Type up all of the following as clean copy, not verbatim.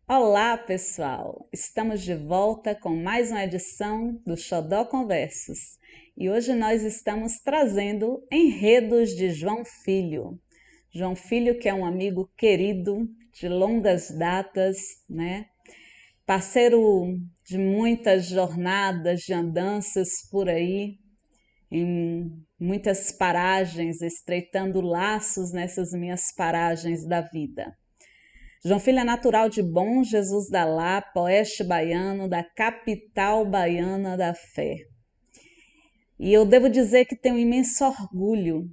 Olá, pessoal! Estamos de volta com mais uma edição do Xodó Conversos e hoje nós estamos trazendo enredos de João Filho. João Filho, que é um amigo querido de longas datas, né? Parceiro de muitas jornadas, de andanças por aí, em muitas paragens, estreitando laços nessas minhas paragens da vida. João Filho é natural de Bom Jesus da Lapa, oeste baiano, da capital baiana da fé. E eu devo dizer que tenho um imenso orgulho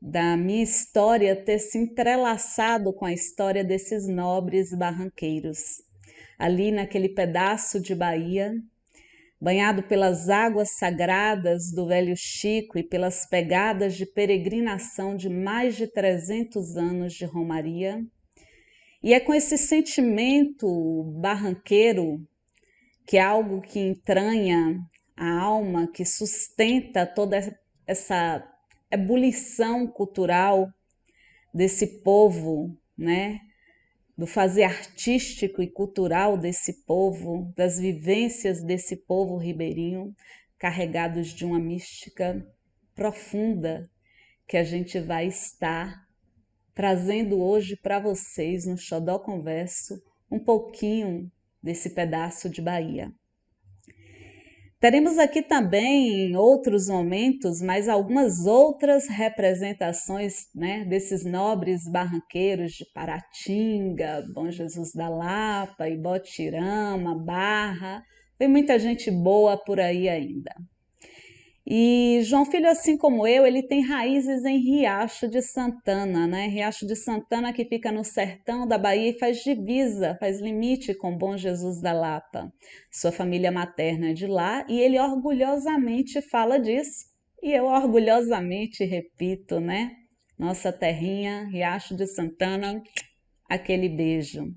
da minha história ter se entrelaçado com a história desses nobres barranqueiros. Ali naquele pedaço de Bahia, banhado pelas águas sagradas do Velho Chico e pelas pegadas de peregrinação de mais de 300 anos de romaria. E é com esse sentimento barranqueiro, que é algo que entranha a alma, que sustenta toda essa ebulição cultural desse povo, né? Do fazer artístico e cultural desse povo, das vivências desse povo ribeirinho, carregados de uma mística profunda que a gente vai estar trazendo hoje para vocês no Xodó Converso um pouquinho desse pedaço de Bahia. Teremos aqui também em outros momentos mais algumas outras representações, né, desses nobres barranqueiros de Paratinga, Bom Jesus da Lapa, Ibotirama, Barra. Tem muita gente boa por aí ainda. E João Filho, assim como eu, ele tem raízes em Riacho de Santana, né? Riacho de Santana que fica no sertão da Bahia e faz divisa, faz limite com Bom Jesus da Lapa. Sua família materna é de lá e ele orgulhosamente fala disso. E eu orgulhosamente repito, né? Nossa terrinha, Riacho de Santana, aquele beijo.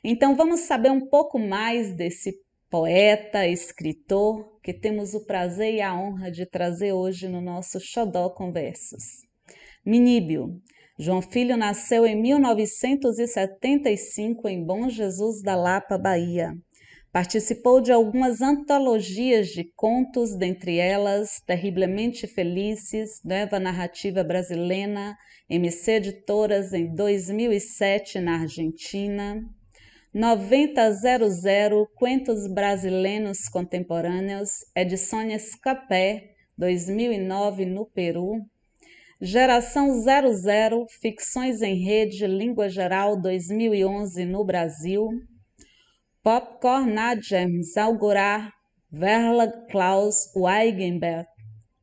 Então vamos saber um pouco mais desse poeta, escritor, que temos o prazer e a honra de trazer hoje no nosso Xodó Conversos. Miníbio. João Filho nasceu em 1975 em Bom Jesus da Lapa, Bahia. Participou de algumas antologias de contos, dentre elas Terrivelmente Felizes, Nova Narrativa Brasileira, MC Editoras em 2007 na Argentina, 9000 Cuentos Brasileiros Contemporâneos, Edições Capé, 2009 no Peru, Geração 00 Ficções em Rede, Língua Geral, 2011 no Brasil, Popcorn Nadjems Algorar, Verla Klaus Weigenberg.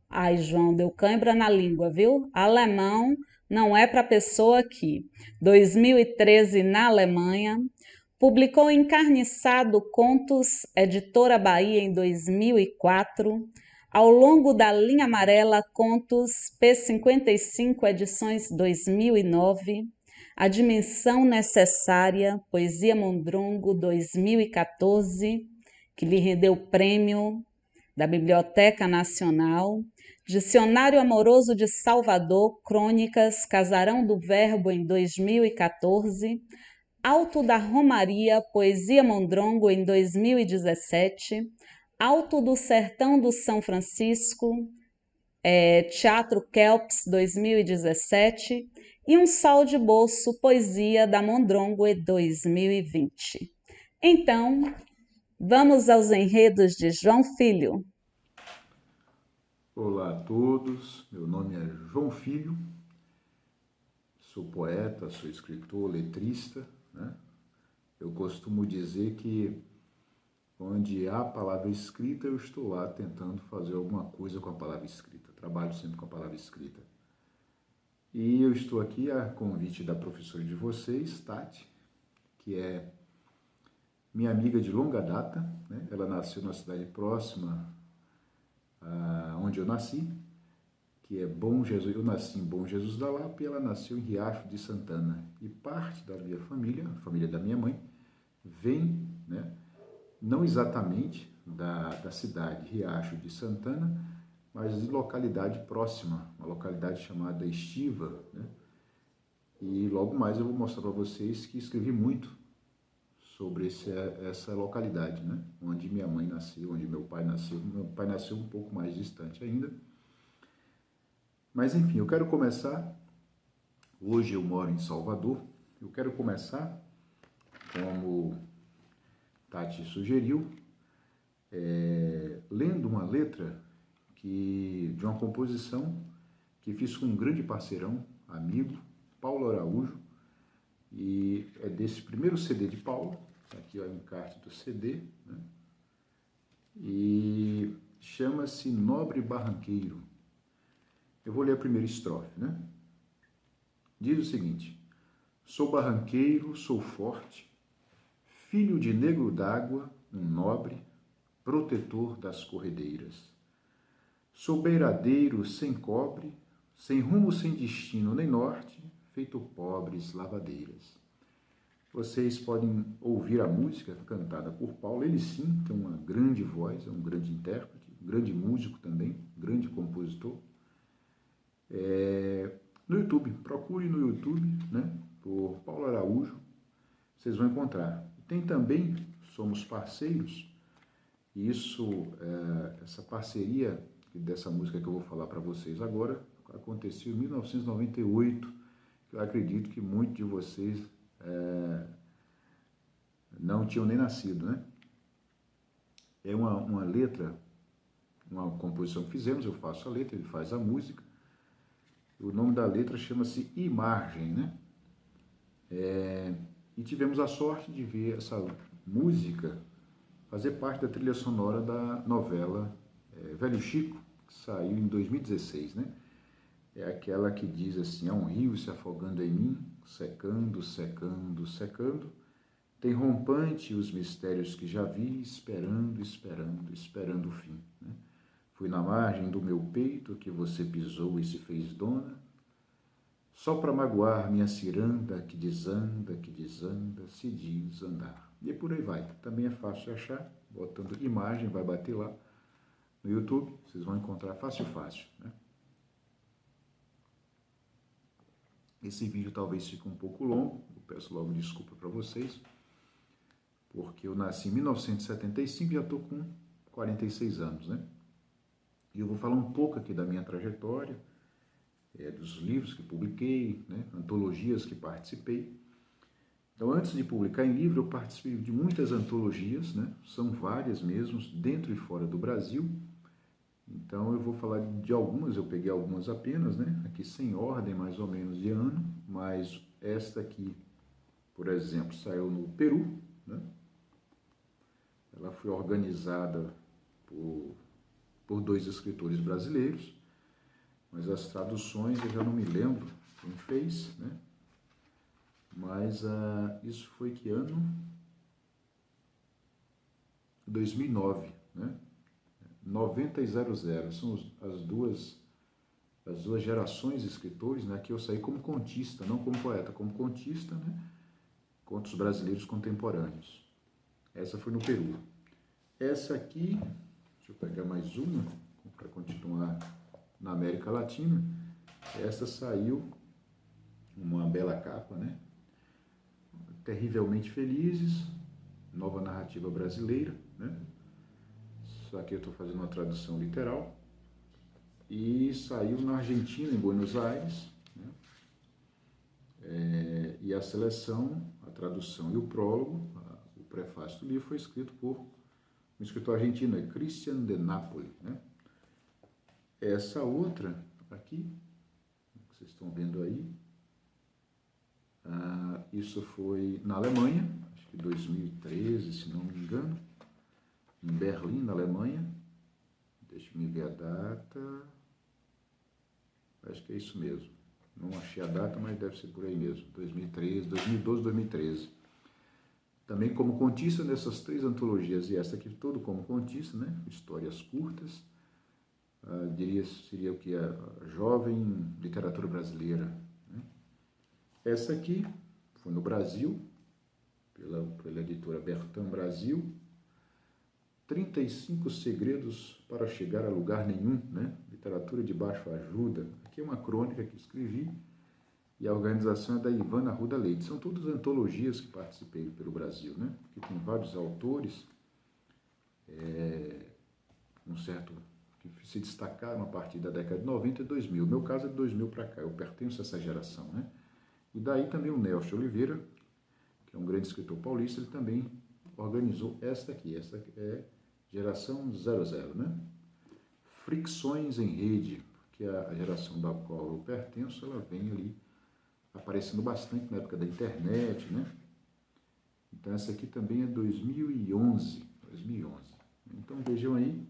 Ai, João, deu cãibra na língua, viu? Alemão não é para pessoa aqui. 2013 na Alemanha. Publicou Encarniçado Contos, Editora Bahia, em 2004. Ao longo da linha amarela, Contos, P55, edições 2009. A Dimensão Necessária, Poesia Mondrongo, 2014, que lhe rendeu o prêmio da Biblioteca Nacional. Dicionário Amoroso de Salvador, Crônicas, Casarão do Verbo, em 2014. Alto da Romaria, Poesia Mondrongo, em 2017. Alto do Sertão do São Francisco, Teatro Kelps, 2017. E Um Sol de Bolso, Poesia da Mondrongo, em 2020. Então, vamos aos enredos de João Filho. Olá a todos, meu nome é João Filho, sou poeta, sou escritor, letrista, né? Eu costumo dizer que onde há palavra escrita, eu estou lá tentando fazer alguma coisa com a palavra escrita, trabalho sempre com a palavra escrita. E eu estou aqui a convite da professora de vocês, Tati, que é minha amiga de longa data, né? Ela nasceu na cidade próxima onde eu nasci, que é Bom Jesus. Eu nasci em Bom Jesus da Lapa e ela nasceu em Riacho de Santana. E parte da minha família, a família da minha mãe, vem, né, não exatamente da cidade Riacho de Santana, mas de localidade próxima, uma localidade chamada Estiva, né? E logo mais eu vou mostrar para vocês que escrevi muito sobre essa localidade, né? Onde minha mãe nasceu, onde meu pai nasceu. Meu pai nasceu um pouco mais distante ainda. Mas enfim, eu quero começar. Hoje eu moro em Salvador. Eu quero começar, como Tati sugeriu, lendo uma letra de uma composição que fiz com um grande parceirão, amigo, Paulo Araújo, e é desse primeiro CD de Paulo, aqui ó, o encarte do CD, né? E chama-se Nobre Barranqueiro. Eu vou ler a primeira estrofe, né? Diz o seguinte: sou barranqueiro, sou forte, filho de negro d'água, um nobre, protetor das corredeiras. Sou beiradeiro sem cobre, sem rumo, sem destino nem norte, feito pobres lavadeiras. Vocês podem ouvir a música cantada por Paulo. Ele sim tem uma grande voz, é um grande intérprete, um grande músico também, grande compositor. No YouTube, procure no YouTube, né, por Paulo Araújo, vocês vão encontrar. Tem também, somos parceiros, e essa parceria dessa música que eu vou falar para vocês agora, aconteceu em 1998, que eu acredito que muitos de vocês não tinham nem nascido, né? É uma letra, uma composição que fizemos, eu faço a letra, ele faz a música. O nome da letra chama-se Imagem, né? E tivemos a sorte de ver essa música fazer parte da trilha sonora da novela Velho Chico, que saiu em 2016, né? É aquela que diz assim: há um rio se afogando em mim, secando, secando, secando, tem rompante os mistérios que já vi, esperando, esperando, esperando o fim, né? Fui na margem do meu peito que você pisou e se fez dona, só para magoar minha ciranda que desanda, se diz andar. E por aí vai. Também é fácil de achar, botando imagem, vai bater lá no YouTube, vocês vão encontrar fácil, né? Esse vídeo talvez fique um pouco longo, eu peço logo desculpa para vocês, porque eu nasci em 1975 e já estou com 46 anos, né? E eu vou falar um pouco aqui da minha trajetória, dos livros que publiquei, né, antologias que participei. Então, antes de publicar em livro, eu participei de muitas antologias, né, são várias mesmo, dentro e fora do Brasil. Então, eu vou falar de algumas, eu peguei algumas apenas, né, aqui sem ordem mais ou menos de ano, mas esta aqui, por exemplo, saiu no Peru, né? Ela foi organizada por dois escritores brasileiros, mas as traduções eu já não me lembro quem fez, né? Mas isso foi que ano? 2009, né? 90 e 00, são as duas gerações de escritores, né? Que eu saí como contista, não como poeta, como contista, né? Contos brasileiros contemporâneos. Essa foi no Peru. Essa aqui, deixa eu pegar mais uma para continuar na América Latina. Essa saiu uma bela capa, né? Terrivelmente Felizes, nova narrativa brasileira, né? Só que eu estou fazendo uma tradução literal. E saiu na Argentina, em Buenos Aires, né? E a seleção, a tradução e o prólogo, o prefácio do livro foi escrito por um escritor argentino, Cristian de Napoli, né? Essa outra aqui, que vocês estão vendo aí, isso foi na Alemanha, acho que 2013, se não me engano, em Berlim, na Alemanha. Deixa eu ver a data, acho que é isso mesmo. Não achei a data, mas deve ser por aí mesmo, 2013, 2012, 2013. Também como contista nessas três antologias, e essa aqui todo como contista, né? Histórias curtas. Seria o que? A jovem literatura brasileira, né? Essa aqui foi no Brasil, pela editora Bertam Brasil, 35 segredos para chegar a lugar nenhum, né? Literatura de baixo ajuda. Aqui é uma crônica que escrevi e a organização é da Ivana Arruda Leite. São todas antologias que participei pelo Brasil, né? Porque tem vários autores, um certo, que se destacaram a partir da década de 90 e 2000. O meu caso é de 2000 para cá, eu pertenço a essa geração, né? E daí também o Nelson Oliveira, que é um grande escritor paulista, ele também organizou esta é geração 00, né? Fricções em Rede, que é a geração da qual eu pertenço, ela vem ali aparecendo bastante na época da internet, né? Então essa aqui também é 2011. Então vejam aí,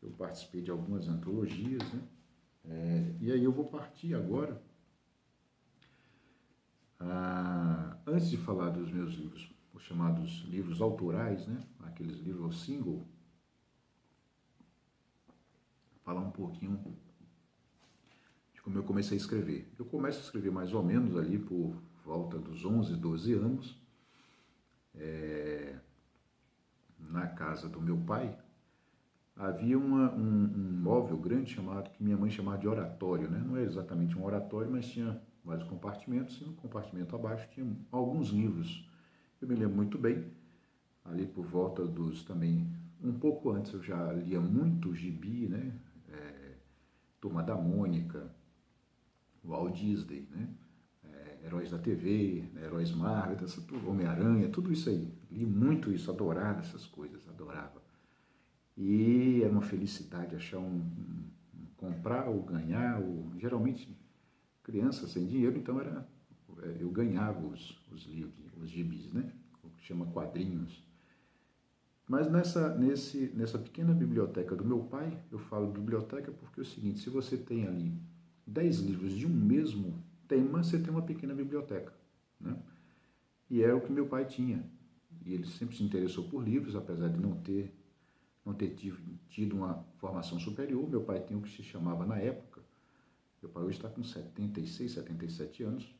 eu participei de algumas antologias, né? E aí eu vou partir agora, antes de falar dos meus livros, os chamados livros autorais, né? Aqueles livros single, falar um pouquinho de como eu comecei a escrever. Eu começo a escrever mais ou menos ali por volta dos 11, 12 anos, na casa do meu pai. Havia um móvel grande chamado, que minha mãe chamava de oratório, né? Não é exatamente um oratório, mas tinha vários compartimentos, e no compartimento abaixo tinha alguns livros. Eu me lembro muito bem, ali por volta dos também, um pouco antes eu já lia muito gibi, né? Turma da Mônica, Walt Disney, né? Heróis da TV, né? Heróis Marvel, Homem-Aranha, tudo isso aí. Li muito isso, adorava essas coisas, adorava. E era uma felicidade achar comprar ou ganhar, geralmente criança sem dinheiro, então eu ganhava os livros, os gibis, né? O que chama quadrinhos. Mas nessa pequena biblioteca do meu pai, eu falo biblioteca porque é o seguinte, se você tem ali 10 livros de um mesmo tema, você tem uma pequena biblioteca, né? E era o que meu pai tinha. E ele sempre se interessou por livros, apesar de não ter tido uma formação superior. Meu pai tem o que se chamava na época, meu pai hoje está com 76, 77 anos,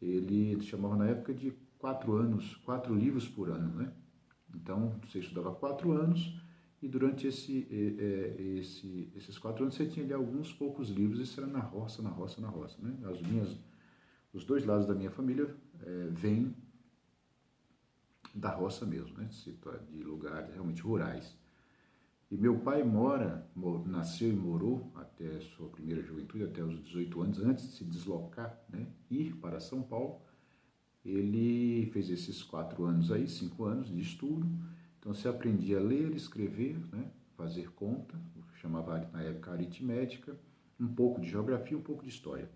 ele chamava na época de 4 livros por ano, né? Então, você estudava 4 anos e durante esses 4 anos você tinha ali alguns poucos livros, isso era na roça, né? Os dois lados da minha família vêm da roça mesmo, né? De lugares realmente rurais. E meu pai nasceu e morou até sua primeira juventude, até os 18 anos, antes de se deslocar, né? Ir para São Paulo. Ele fez esses 4 anos aí, 5 anos de estudo, então você aprendia a ler, escrever, né? Fazer conta, o que chamava na época aritmética, um pouco de geografia, um pouco de história.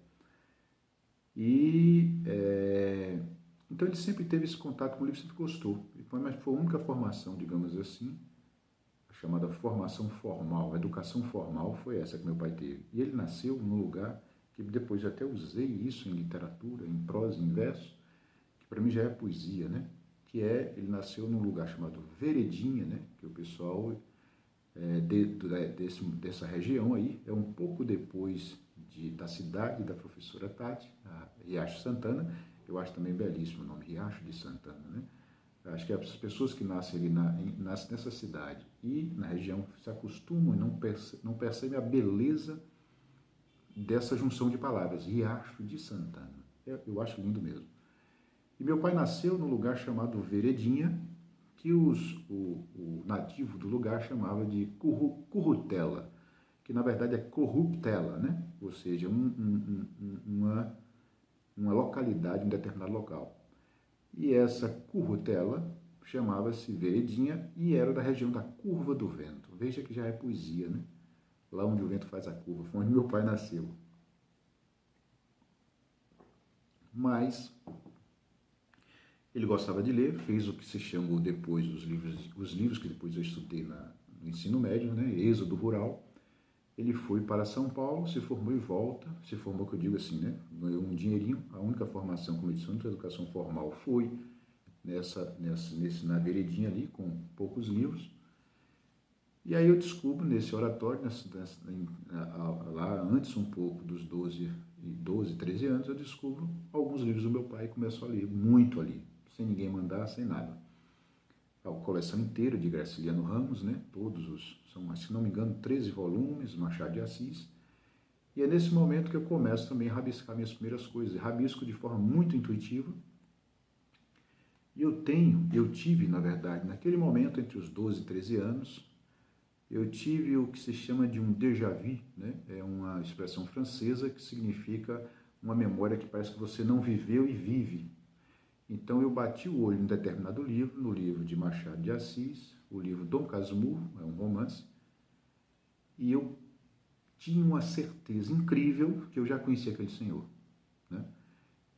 Então ele sempre teve esse contato com o livro, sempre gostou, mas foi a única formação, digamos assim, chamada formação formal, educação formal, foi essa que meu pai teve. E ele nasceu num lugar que depois eu até usei isso em literatura, em prosa, em verso, que para mim já é poesia, né? Ele nasceu num lugar chamado Veredinha, né? Que o pessoal dessa região aí, é um pouco depois da cidade da professora Tati, a Riacho Santana. Eu acho também belíssimo o nome, Riacho de Santana, né? Acho que as pessoas que nascem ali nascem nessa cidade e na região se acostumam e não percebem a beleza dessa junção de palavras, Riacho de Santana. Eu acho lindo mesmo. E meu pai nasceu num lugar chamado Veredinha, que o nativo do lugar chamava de Currutela, que na verdade é corruptela, né? Ou seja, uma localidade, um determinado local. E essa currutela chamava-se Veredinha e era da região da Curva do Vento. Veja que já é poesia, né? Lá onde o vento faz a curva, foi onde meu pai nasceu. Mas ele gostava de ler, fez o que se chamou depois os livros que depois eu estudei no ensino médio, né? Êxodo Rural. Ele foi para São Paulo, se formou e volta, se formou, que eu digo assim, né? Ganhou um dinheirinho. A única formação como edição de educação formal foi na Veredinha ali, com poucos livros. E aí eu descubro nesse oratório, lá antes um pouco dos 12, 13 anos, eu descubro alguns livros do meu pai e começo a ler, muito ali, sem ninguém mandar, sem nada. A coleção inteira de Graciliano Ramos, né? São, se não me engano, 13 volumes, Machado de Assis. E é nesse momento que eu começo também a rabiscar minhas primeiras coisas. Rabisco de forma muito intuitiva. E eu tive, na verdade, naquele momento, entre os 12 e 13 anos, eu tive o que se chama de um déjà vu, né? É uma expressão francesa que significa uma memória que parece que você não viveu e vive. Então eu bati o olho em determinado livro, no livro de Machado de Assis, o livro Dom Casmurro, é um romance, e eu tinha uma certeza incrível que eu já conhecia aquele senhor, né?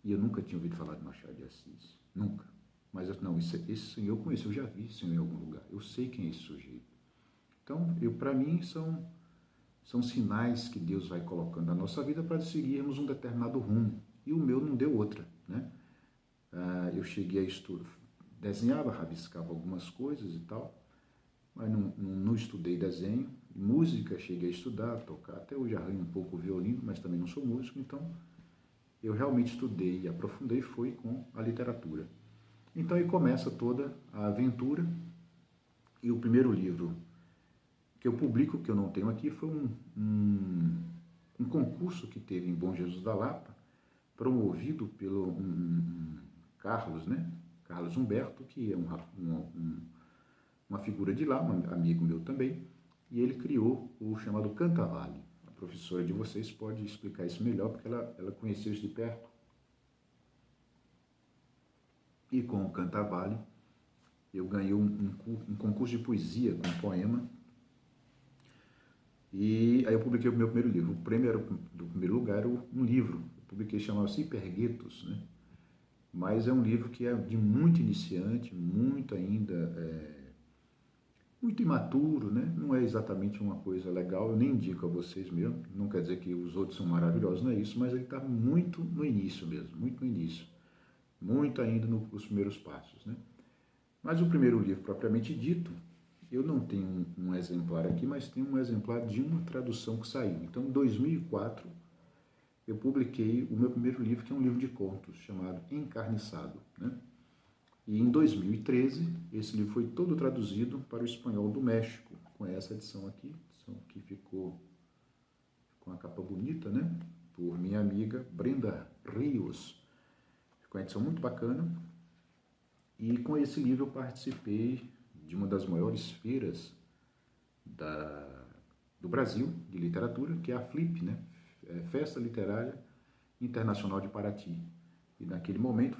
E eu nunca tinha ouvido falar de Machado de Assis, nunca. Mas não, esse senhor eu conheço, eu já vi esse senhor em algum lugar, eu sei quem é esse sujeito. Então, para mim, são sinais que Deus vai colocando na nossa vida para seguirmos um determinado rumo. E o meu não deu outra, né? Eu cheguei a estudar, desenhava, rabiscava algumas coisas e tal, mas não estudei desenho. Música cheguei a estudar, tocar, até hoje arranho um pouco o violino, mas também não sou músico, então eu realmente estudei e aprofundei foi com a literatura. Então aí começa toda a aventura, e o primeiro livro que eu publico, que eu não tenho aqui, foi um concurso que teve em Bom Jesus da Lapa, promovido pelo Carlos, né? Carlos Humberto, que é uma figura de lá, um amigo meu também, e ele criou o chamado Cantavale. A professora de vocês pode explicar isso melhor, porque ela conheceu isso de perto. E com o Cantavale, eu ganhei um concurso de poesia com um poema. E aí eu publiquei o meu primeiro livro. O prêmio era, do primeiro lugar era um livro. Eu publiquei, chamava-se Hiperguetos, né? Mas é um livro que é de muito iniciante, muito ainda, muito imaturo, né? Não é exatamente uma coisa legal, eu nem indico a vocês mesmo, não quer dizer que os outros são maravilhosos, não é isso, mas ele está muito no início mesmo, muito no início, muito ainda nos primeiros passos, né? Mas o primeiro livro, propriamente dito, eu não tenho um exemplar aqui, mas tenho um exemplar de uma tradução que saiu. Então, em 2004, eu publiquei o meu primeiro livro, que é um livro de contos, chamado Encarniçado, né? E em 2013, esse livro foi todo traduzido para o espanhol do México, com essa edição aqui, que ficou com a capa bonita, né? Por minha amiga Brenda Rios. Ficou uma edição muito bacana. E com esse livro eu participei de uma das maiores feiras do Brasil, de literatura, que é a FLIP, né? Festa Literária Internacional de Paraty. E naquele momento,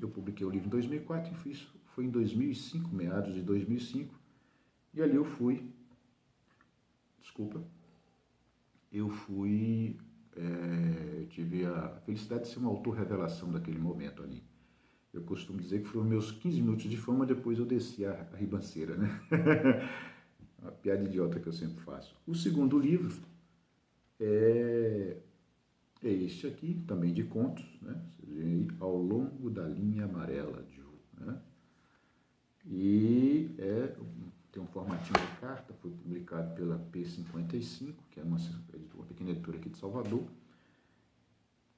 eu publiquei o livro em 2004 e foi em 2005, meados de 2005, e ali eu tive a felicidade de ser um autor revelação daquele momento ali. Eu costumo dizer que foram meus 15 minutos de fama, depois eu desci a ribanceira, né? Uma piada idiota que eu sempre faço. O segundo livro é este aqui, também de contos, né? Vocês veem aí, Ao Longo da Linha Amarela, né? E tem um formatinho de carta, foi publicado pela P55, que é uma pequena editora aqui de Salvador,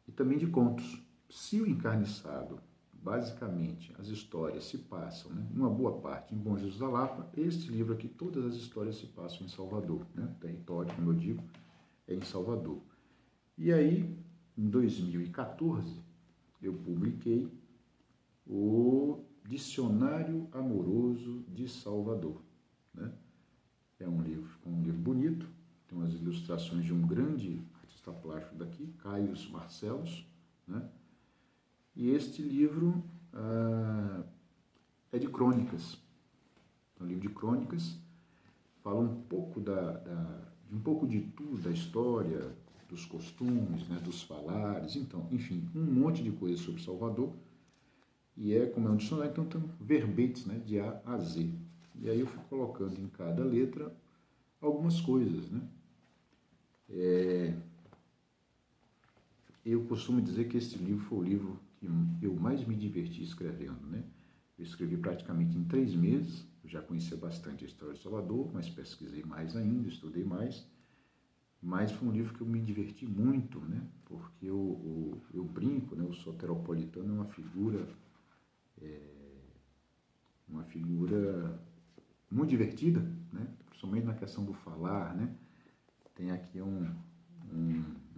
e também de contos. Se o Encarniçado, basicamente, as histórias se passam, né, uma boa parte em Bom Jesus da Lapa, este livro aqui, todas as histórias se passam em Salvador, né? O território, como eu digo, é em Salvador. E aí, em 2014, eu publiquei o Dicionário Amoroso de Salvador, né? É um livro bonito, tem umas ilustrações de um grande artista plástico daqui, Caio Barcelos, né? E este livro é de crônicas. É um livro de crônicas, fala um pouco um pouco de tudo, da história, dos costumes, né, dos falares, então, enfim, um monte de coisas sobre Salvador. E como é um dicionário, então tem verbetes, né, de A a Z. E aí eu fui colocando em cada letra algumas coisas, né? Eu costumo dizer que esse livro foi o livro que eu mais me diverti escrevendo, né? Eu escrevi praticamente em 3 meses, eu já conhecia bastante a história de Salvador, mas pesquisei mais ainda, estudei mais, mas foi um livro que eu me diverti muito, né? Porque eu brinco, né? O soteropolitano é uma figura muito divertida, né? Principalmente na questão do falar, né? Tem aqui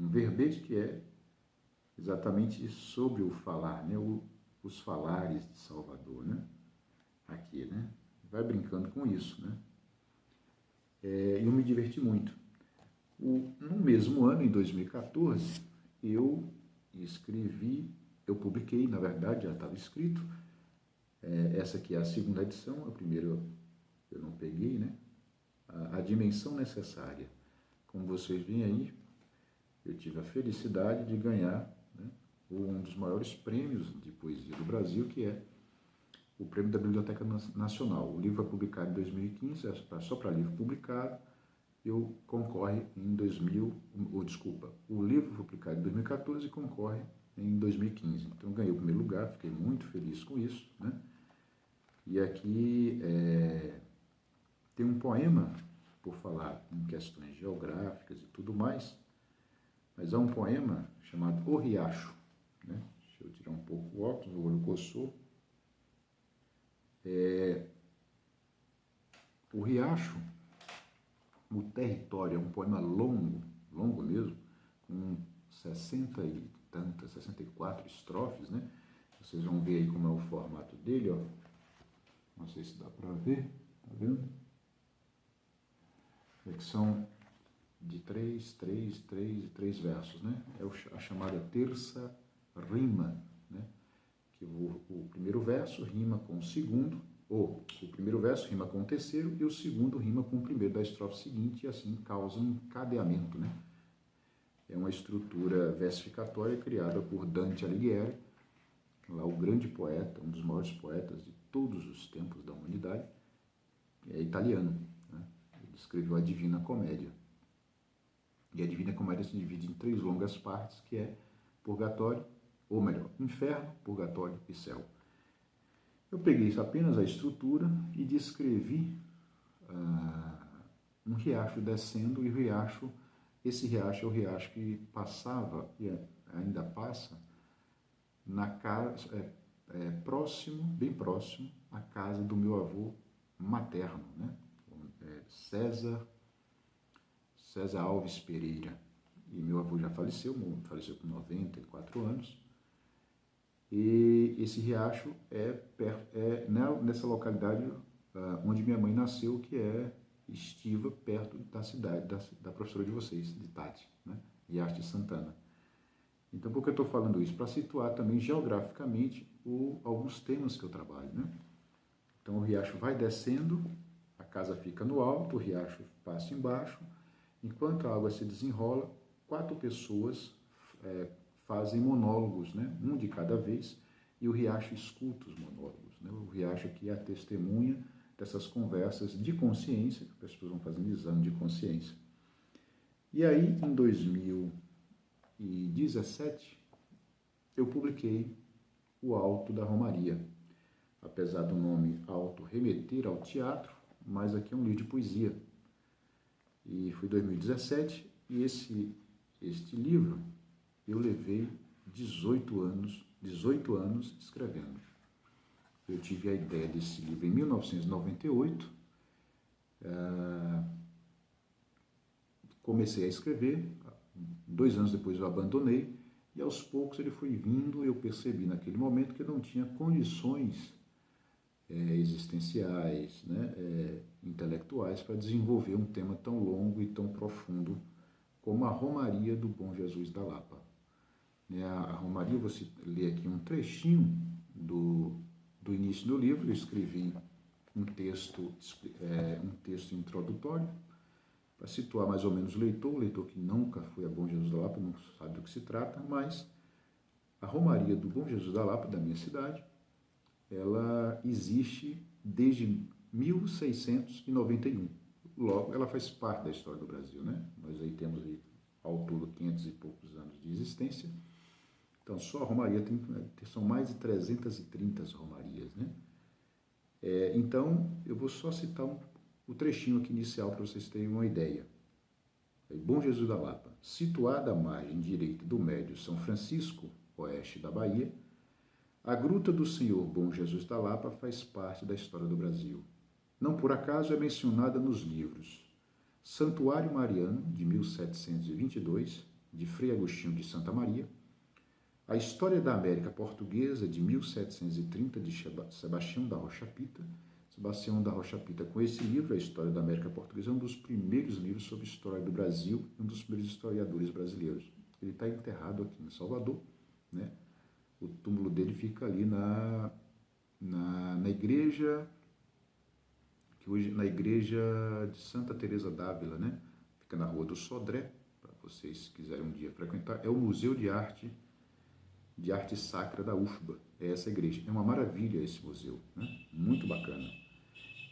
um verbete que é exatamente sobre o falar, né? Os falares de Salvador, né? Aqui, né? Vai brincando com isso, né? E eu me diverti muito. No mesmo ano, em 2014, eu publiquei, na verdade, já estava escrito, essa aqui é a segunda edição, a primeira eu não peguei, né? A Dimensão Necessária. Como vocês veem aí, eu tive a felicidade de ganhar, né, um dos maiores prêmios de poesia do Brasil, que é o Prêmio da Biblioteca Nacional. O livro foi publicado em 2015, só para livro publicado, eu concorre em o livro foi publicado em 2014 e concorre em 2015. Então, ganhei o primeiro lugar, fiquei muito feliz com isso, né? E aqui tem um poema, por falar em questões geográficas e tudo mais, mas há um poema chamado O Riacho, né? Deixa eu tirar um pouco o óculos, o olho coçou. O Riacho, o território, é um poema longo mesmo, com 64 estrofes, né? Vocês vão ver aí como é o formato dele, ó. Não sei se dá para ver, tá vendo? É que são de 3 versos, né? É a chamada terça rima, né? Que o primeiro verso rima com o segundo, ou o primeiro verso rima com o terceiro e o segundo rima com o primeiro da estrofe seguinte, e assim causa um encadeamento, né? É uma estrutura versificatória criada por Dante Alighieri, lá o grande poeta, um dos maiores poetas de todos os tempos da humanidade, é italiano, né? Ele escreveu a Divina Comédia. E a Divina Comédia se divide em 3 longas partes, que é Purgatório, ou melhor, Inferno, Purgatório e Céu. Eu peguei apenas a estrutura e descrevi um riacho descendo, e esse riacho é o riacho que passava e ainda passa na casa, bem próximo à casa do meu avô materno, né? César Alves Pereira. E meu avô já faleceu com 94 anos. E esse riacho é nessa localidade onde minha mãe nasceu, que é Estiva, perto da cidade da professora de vocês, de Tati, né? Riacho de Santana. Então, por que eu estou falando isso? Para situar também geograficamente alguns temas que eu trabalho, né? Então, o riacho vai descendo, a casa fica no alto, o riacho passa embaixo. Enquanto a água se desenrola, 4 pessoas fazem monólogos, né? Um de cada vez, e o riacho escuta os monólogos, né? O riacho aqui é a testemunha dessas conversas de consciência, que as pessoas vão fazendo exame de consciência. E aí, em 2017, eu publiquei o Alto da Romaria. Apesar do nome Alto remeter ao teatro, mas aqui é um livro de poesia. E foi 2017, e este livro eu levei 18 anos escrevendo. Eu tive a ideia desse livro em 1998, comecei a escrever, 2 anos depois eu abandonei, e aos poucos ele foi vindo, eu percebi naquele momento que eu não tinha condições existenciais, né, intelectuais, para desenvolver um tema tão longo e tão profundo como a Romaria do Bom Jesus da Lapa. A Romaria, você lê aqui um trechinho do início do livro. Eu escrevi um texto introdutório para situar mais ou menos o leitor que nunca foi a Bom Jesus da Lapa, não sabe do que se trata, mas a Romaria do Bom Jesus da Lapa, da minha cidade, ela existe desde 1691. Logo, ela faz parte da história do Brasil, né? Nós aí temos ao todo 500 e poucos anos de existência. Então, só a Romaria são mais de 330 Romarias, né? Então, eu vou só citar o trechinho aqui inicial para vocês terem uma ideia. Bom Jesus da Lapa, situada à margem direita do Médio São Francisco, oeste da Bahia, a Gruta do Senhor Bom Jesus da Lapa faz parte da história do Brasil. Não por acaso é mencionada nos livros Santuário Mariano, de 1722, de Frei Agostinho de Santa Maria, A História da América Portuguesa, de 1730, de Sebastião da Rocha Pita. Sebastião da Rocha Pita, com esse livro, A História da América Portuguesa, é um dos primeiros livros sobre história do Brasil, um dos primeiros historiadores brasileiros. Ele está enterrado aqui em Salvador, né? O túmulo dele fica ali na igreja, que hoje na igreja de Santa Teresa d'Ávila, né? Fica na Rua do Sodré, para vocês quiserem um dia frequentar. É o Museu de Arte Sacra da UFBA, é essa igreja. É uma maravilha esse museu, né? Muito bacana.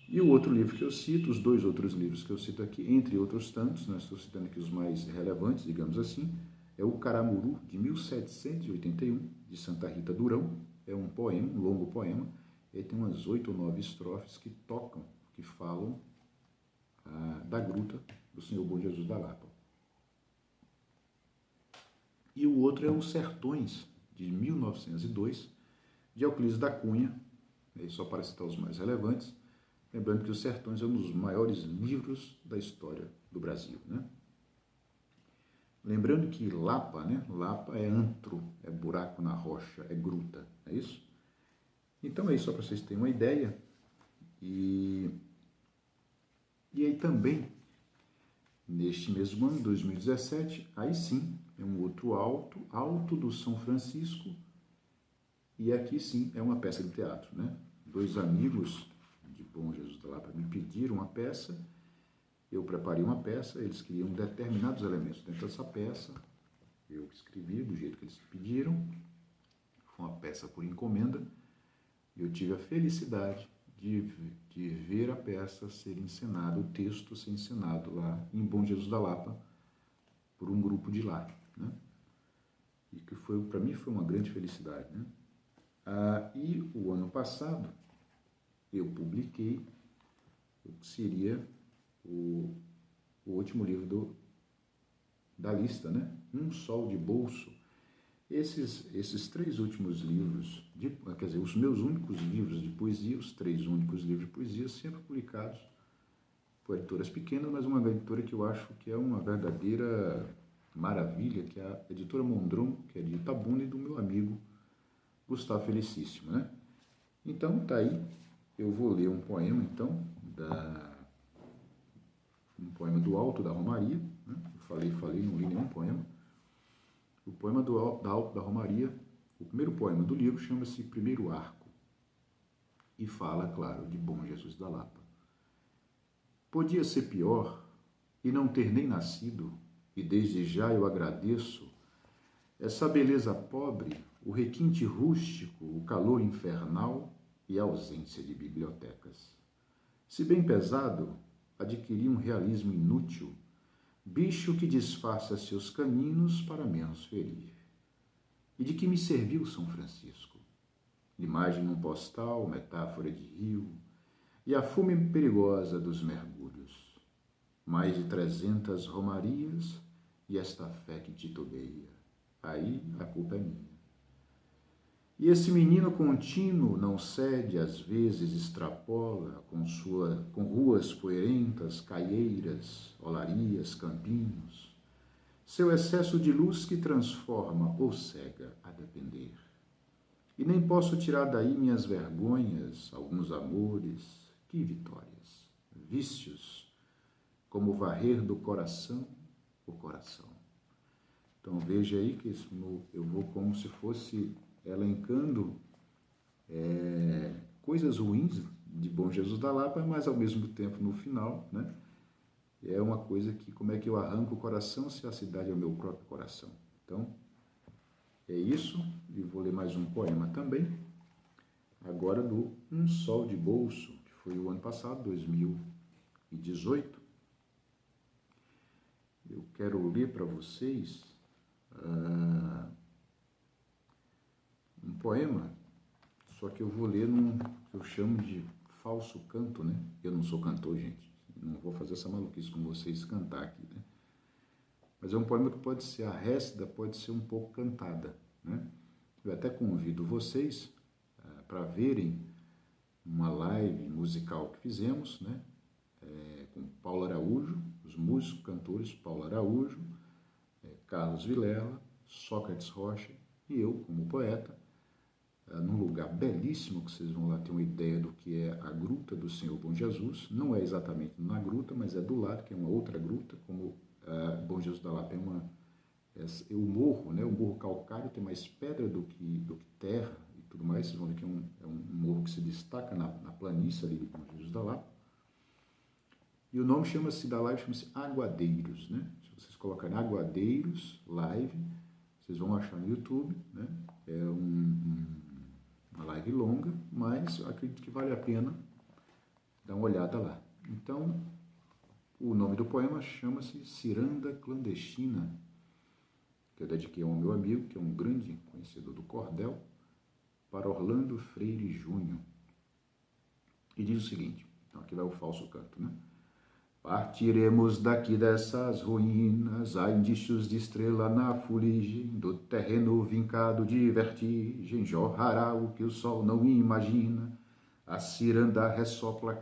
E o outro livro que eu cito, os dois outros livros que eu cito aqui, entre outros tantos, né? Estou citando aqui os mais relevantes, digamos assim, é o Caramuru, de 1781, de Santa Rita Durão. É um poema, um longo poema. Ele tem umas 8 ou 9 estrofes que tocam, que falam da gruta do Senhor Bom Jesus da Lapa. E o outro é Os Sertões, de 1902, de Euclides da Cunha, só para citar os mais relevantes, lembrando que Os Sertões é um dos maiores livros da história do Brasil, né? Lembrando que Lapa, né? Lapa é antro, é buraco na rocha, é gruta, é isso? Então é isso, só para vocês terem uma ideia. E aí também, neste mesmo ano, 2017, aí sim, é um outro alto do São Francisco, e aqui sim é uma peça de teatro, né? 2 amigos de Bom Jesus da Lapa me pediram uma peça, eu preparei uma peça, eles queriam determinados elementos dentro dessa peça, eu escrevi do jeito que eles pediram, foi uma peça por encomenda, e eu tive a felicidade de ver a peça ser encenada, o texto ser encenado lá em Bom Jesus da Lapa, por um grupo de lá, né? E que para mim foi uma grande felicidade, né? E o ano passado eu publiquei o que seria o último livro da lista, né? Um Sol de Bolso. Esses 3 últimos livros, quer dizer, os meus únicos livros de poesia, os 3 únicos livros de poesia, sempre publicados por editoras pequenas, mas uma editora que eu acho que é uma verdadeira maravilha, que é a editora Mondron, que é de Itabuna, e do meu amigo Gustavo Felicíssimo, né? Então, tá aí, eu vou ler um poema, então, um poema do Alto da Romaria, né? Eu falei, não li nenhum poema. O poema do Alto da Romaria, o primeiro poema do livro, chama-se Primeiro Arco, e fala, claro, de Bom Jesus da Lapa. Podia ser pior e não ter nem nascido, e desde já eu agradeço essa beleza pobre, o requinte rústico, o calor infernal e a ausência de bibliotecas. Se bem pesado, adquiri um realismo inútil, bicho que disfarça seus caninos para menos ferir. E de que me serviu São Francisco? Imagem num postal, metáfora de rio, e a fume perigosa dos mergulhos. Mais de 300 romarias e esta fé que titubeia. Aí a culpa é minha. E esse menino contínuo não cede, às vezes extrapola, com ruas poeirentas, caieiras, olarias, campinhos, seu excesso de luz que transforma ou cega a depender. E nem posso tirar daí minhas vergonhas, alguns amores, que vitórias, vícios, como varrer do coração o coração. Então veja aí que eu vou como se fosse elencando coisas ruins de Bom Jesus da Lapa, mas ao mesmo tempo no final, né, é uma coisa que como é que eu arranco o coração se a cidade é o meu próprio coração. Então é isso, e vou ler mais um poema também, agora do Um Sol de Bolso, que foi o ano passado, 2018. Eu quero ler para vocês um poema, só que eu vou ler num que eu chamo de falso canto, né? Eu não sou cantor, gente, não vou fazer essa maluquice com vocês cantar aqui, né? Mas é um poema que pode ser, a récita pode ser um pouco cantada, né? Eu até convido vocês para verem uma live musical que fizemos, né? Com Paulo Araújo, os músicos, cantores Paulo Araújo, Carlos Vilela, Sócrates Rocha e eu, como poeta, num lugar belíssimo, que vocês vão lá ter uma ideia do que é a Gruta do Senhor Bom Jesus. Não é exatamente na gruta, mas é do lado, que é uma outra gruta, como Bom Jesus da Lapa é o morro, né? O morro calcário tem mais pedra do que terra e tudo mais. Vocês vão ver que é um morro que se destaca na planície ali de Bom Jesus da Lapa. E o nome da live chama-se Aguadeiros, né? Se vocês colocarem Aguadeiros Live, vocês vão achar no YouTube, né? É uma live longa, mas eu acredito que vale a pena dar uma olhada lá. Então, o nome do poema chama-se Ciranda Clandestina, que eu dediquei ao meu amigo, que é um grande conhecedor do cordel, para Orlando Freire Júnior. E diz o seguinte, então aqui vai o falso canto, né? Partiremos daqui dessas ruínas, há indícios de estrela na fuligem, do terreno vincado de vertigem, jorrará o que o sol não imagina. A ciranda ressopla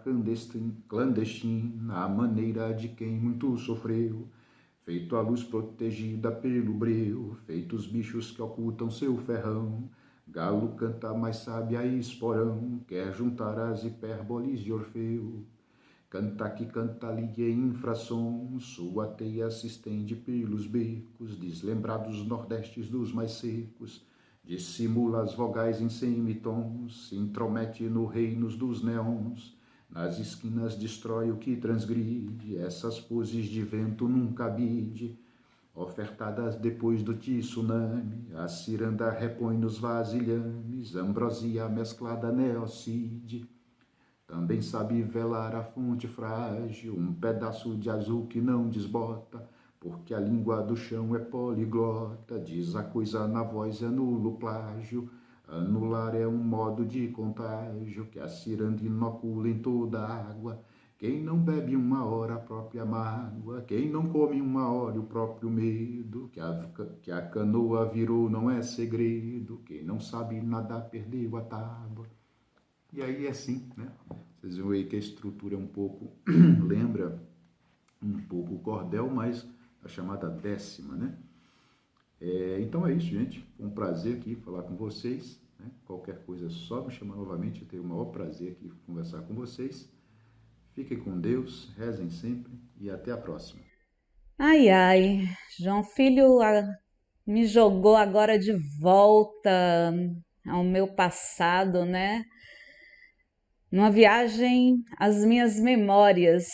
clandestina, a maneira de quem muito sofreu, feito a luz protegida pelo breu, feitos bichos que ocultam seu ferrão. Galo canta, mas sabe a esporão, quer juntar as hipérboles de Orfeu. Canta que canta ali em infrassom, sua teia se estende pelos becos, deslembrados nordestes dos mais secos, dissimula as vogais em semitons, se intromete no reinos dos neons, nas esquinas destrói o que transgride, essas poses de vento num cabide, ofertadas depois do tsunami, a ciranda repõe nos vasilhames, ambrosia mesclada neocide. Também sabe velar a fonte frágil, um pedaço de azul que não desbota, porque a língua do chão é poliglota, diz a coisa na voz, é nulo plágio. Anular é um modo de contágio, que a ciranda inocula em toda a água. Quem não bebe uma hora a própria mágoa, quem não come uma hora o próprio medo, que a canoa virou não é segredo, quem não sabe nadar perdeu a tábua. E aí é assim, né? Vocês vão ver que a estrutura é um pouco, lembra um pouco o cordel, mas a chamada décima, né? Então é isso, gente. Foi um prazer aqui falar com vocês, né? Qualquer coisa é só me chamar novamente, eu tenho o maior prazer aqui conversar com vocês. Fiquem com Deus, rezem sempre e até a próxima. Ai, ai, João Filho me jogou agora de volta ao meu passado, né? Numa viagem às minhas memórias.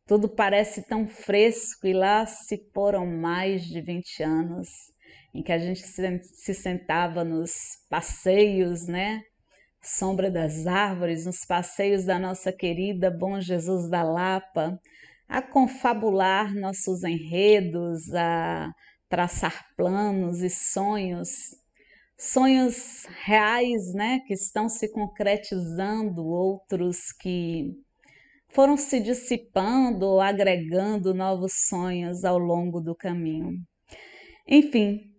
Tudo parece tão fresco e lá se foram mais de 20 anos em que a gente se sentava nos passeios, né? Sombra das árvores, nos passeios da nossa querida Bom Jesus da Lapa, a confabular nossos enredos, a traçar planos e sonhos reais, né, que estão se concretizando, outros que foram se dissipando ou agregando novos sonhos ao longo do caminho. Enfim,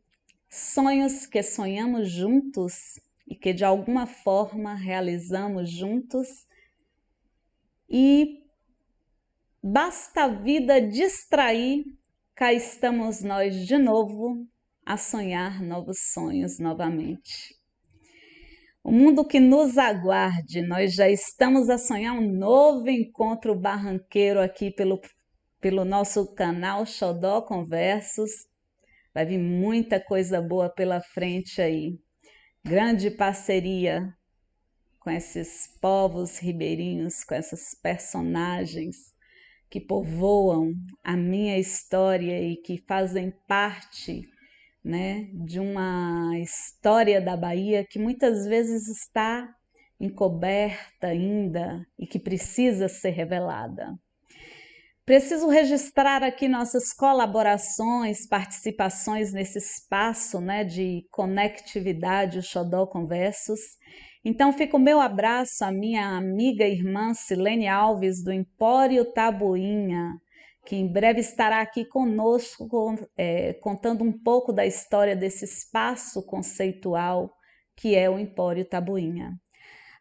sonhos que sonhamos juntos e que de alguma forma realizamos juntos, e basta a vida distrair, cá estamos nós de novo a sonhar novos sonhos novamente. O mundo que nos aguarde, nós já estamos a sonhar um novo encontro barranqueiro aqui pelo nosso canal Xodó Conversos. Vai vir muita coisa boa pela frente aí. Grande parceria com esses povos ribeirinhos, com essas personagens que povoam a minha história e que fazem parte, né, de uma história da Bahia que muitas vezes está encoberta ainda e que precisa ser revelada. Preciso registrar aqui nossas colaborações, participações nesse espaço, né, de conectividade, o Xodó Conversos. Então fica o meu abraço à minha amiga e irmã Silene Alves, do Empório Tabuinha, que em breve estará aqui conosco, contando um pouco da história desse espaço conceitual que é o Empório Tabuinha.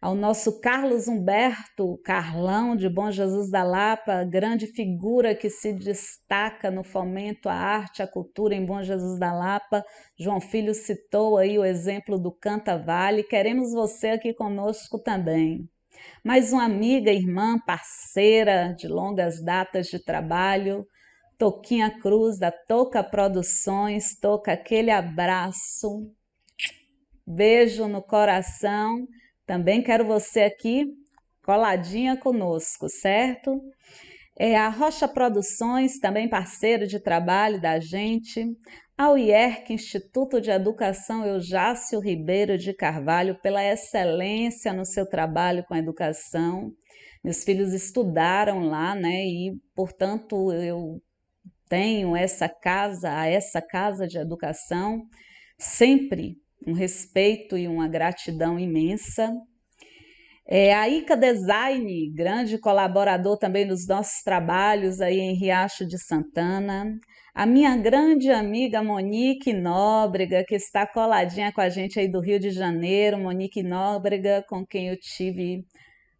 ao nosso Carlos Humberto Carlão, de Bom Jesus da Lapa, grande figura que se destaca no fomento à arte, à cultura em Bom Jesus da Lapa. João Filho citou aí o exemplo do Canta Vale, queremos você aqui conosco também. Mais uma amiga, irmã, parceira de longas datas de trabalho, Toquinha Cruz, da Toca Produções. Toca, aquele abraço, beijo no coração. Também quero você aqui coladinha conosco, certo? A Rocha Produções, também parceiro de trabalho da gente. A UIERC, Instituto de Educação Eujácio Ribeiro de Carvalho, pela excelência no seu trabalho com a educação. Meus filhos estudaram lá, né? E, portanto, eu tenho essa casa de educação, sempre um respeito e uma gratidão imensa. A ICA Design, grande colaborador também nos nossos trabalhos aí em Riacho de Santana. A minha grande amiga Monique Nóbrega, que está coladinha com a gente aí do Rio de Janeiro. Monique Nóbrega, com quem eu tive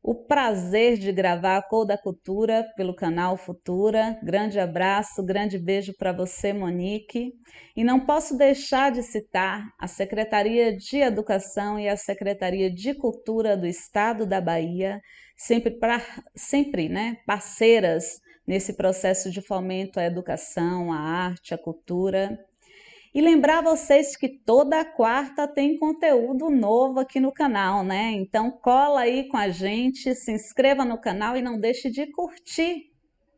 o prazer de gravar a Cor da Cultura pelo canal Futura. Grande abraço, grande beijo para você, Monique. E não posso deixar de citar a Secretaria de Educação e a Secretaria de Cultura do Estado da Bahia, sempre, né, parceiras nesse processo de fomento à educação, à arte, à cultura. E lembrar vocês que toda quarta tem conteúdo novo aqui no canal, né? Então cola aí com a gente, se inscreva no canal e não deixe de curtir,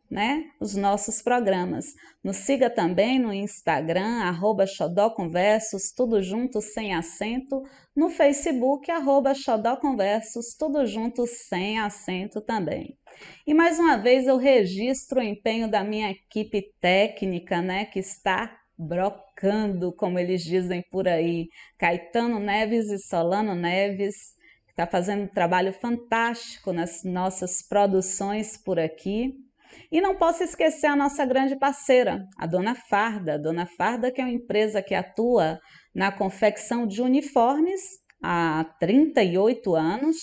né, os nossos programas. Nos siga também no Instagram, @xodóconversos, tudo junto sem acento. No Facebook, @xodóconversos, tudo junto sem acento também. E mais uma vez eu registro o empenho da minha equipe técnica, né, que está brocando, como eles dizem por aí. Caetano Neves e Solano Neves, que está fazendo um trabalho fantástico nas nossas produções por aqui. E não posso esquecer a nossa grande parceira, a Dona Farda. Dona Farda, que é uma empresa que atua na confecção de uniformes há 38 anos,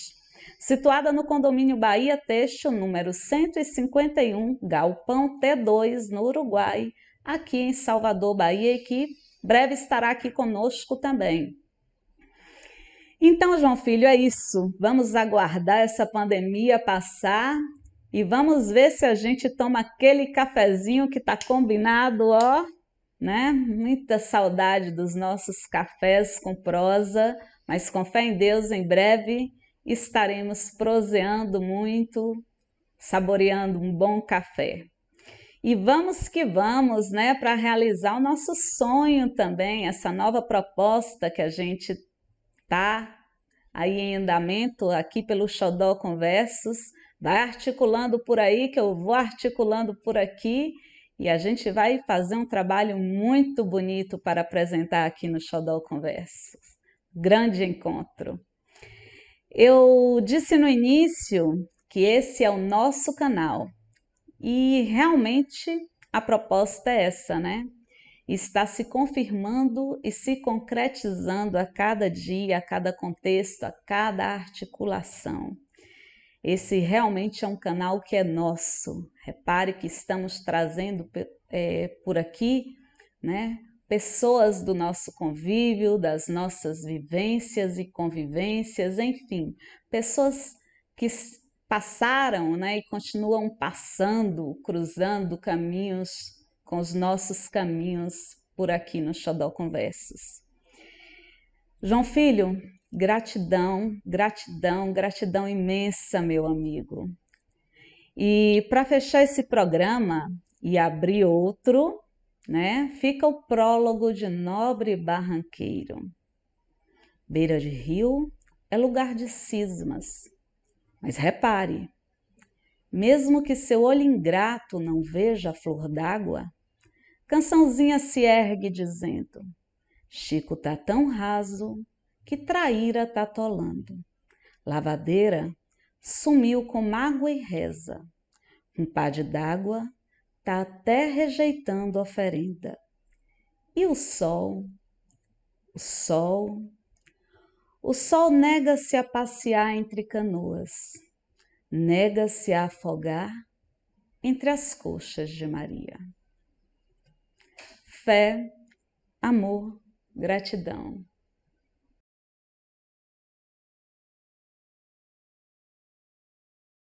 situada no condomínio Bahia Têxtil, número 151, Galpão T2, no Uruguai, aqui em Salvador, Bahia, e que breve estará aqui conosco também. Então, João Filho, é isso. Vamos aguardar essa pandemia passar e vamos ver se a gente toma aquele cafezinho que está combinado, ó, né? Muita saudade dos nossos cafés com prosa, mas com fé em Deus, em breve estaremos proseando muito, saboreando um bom café. E vamos que vamos, né, para realizar o nosso sonho também, essa nova proposta que a gente está aí em andamento aqui pelo Xodó Conversos. Vai articulando por aí, que eu vou articulando por aqui, e a gente vai fazer um trabalho muito bonito para apresentar aqui no Xodó Conversos. Grande encontro. Eu disse no início que esse é o nosso canal. E realmente a proposta é essa, né? Está se confirmando e se concretizando a cada dia, a cada contexto, a cada articulação. Esse realmente é um canal que é nosso. Repare que estamos trazendo por aqui, né, pessoas do nosso convívio, das nossas vivências e convivências, enfim, pessoas que passaram, né, e continuam passando, cruzando caminhos com os nossos caminhos por aqui no Xodó Conversos. João Filho, gratidão, gratidão, gratidão imensa, meu amigo. E para fechar esse programa e abrir outro, né, fica o prólogo de Nobre Barranqueiro. Beira de rio é lugar de cismas. Mas repare, mesmo que seu olho ingrato não veja a flor d'água, Cançãozinha se ergue dizendo: Chico tá tão raso que traíra tá atolando. Lavadeira sumiu com mágoa e reza. Um pade d'água tá até rejeitando oferenda. E o sol, O sol nega-se a passear entre canoas, nega-se a afogar entre as coxas de Maria. Fé, amor, gratidão.